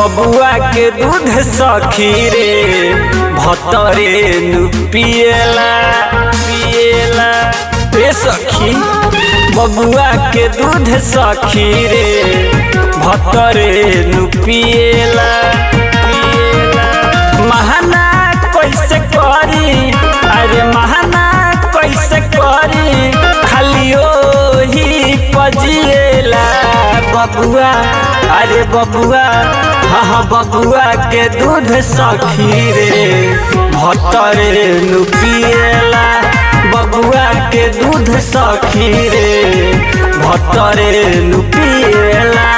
बबुआ के दूध सखी रे भतरे नु पिएला रे सखी। बबुआ के दूध सखी रे भतरे नु पिएला। महाना कैसे करी अरे महाना कैसे करी खाली ओही पजिएला बबुआ अरे बबुआ हाँ बबुआ के दूध सखी रे भतरे नु पिएला। बबुआ के दूध सखी रे भतरे नु पिएला।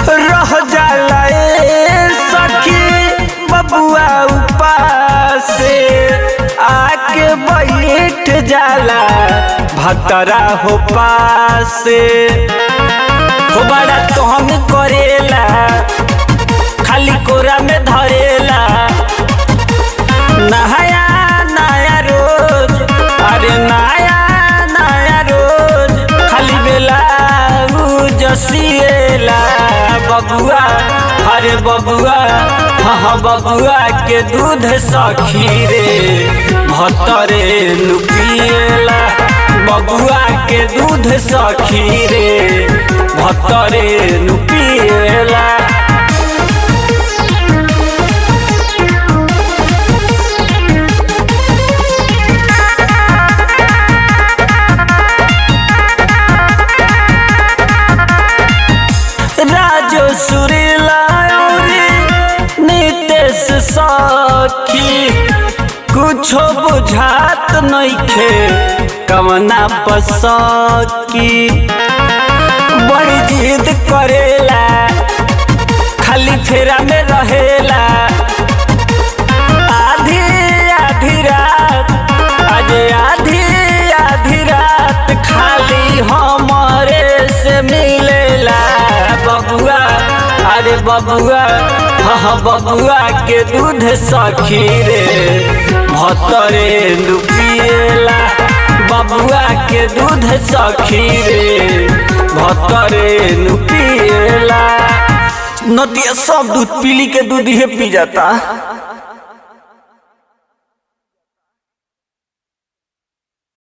रह जाला सखी बबुआ उपास आके बैठ जाला भतरा हो पास हो बड़ा तोहम करेला खाली कोरा में धरेला। नया नया रोज अरे नया रोज खाली बेला जसिएला बबुआ अरे बबुआ हाँ बबुआ के दूध सखी रे भतरे नु पिएला। बबुआ के दूध सखी रे भतरे नु पिएला। राजो सुरीला नितेश सखी कुछो बुझात नइखे कवना पसकी। बड़ी जिद करेला खाली फेरा में रहेला। आधी आधी रात आधी रात खाली हमरे से मिलेला बबुआ अरे बबुआ हाँ बबुआ के दूध सखी रे भतरे नु पिएला। बबुआ के दूध सखी रे भतरे नु पिएला। नदिया सब दूध पीली के दूध ही पी जाता।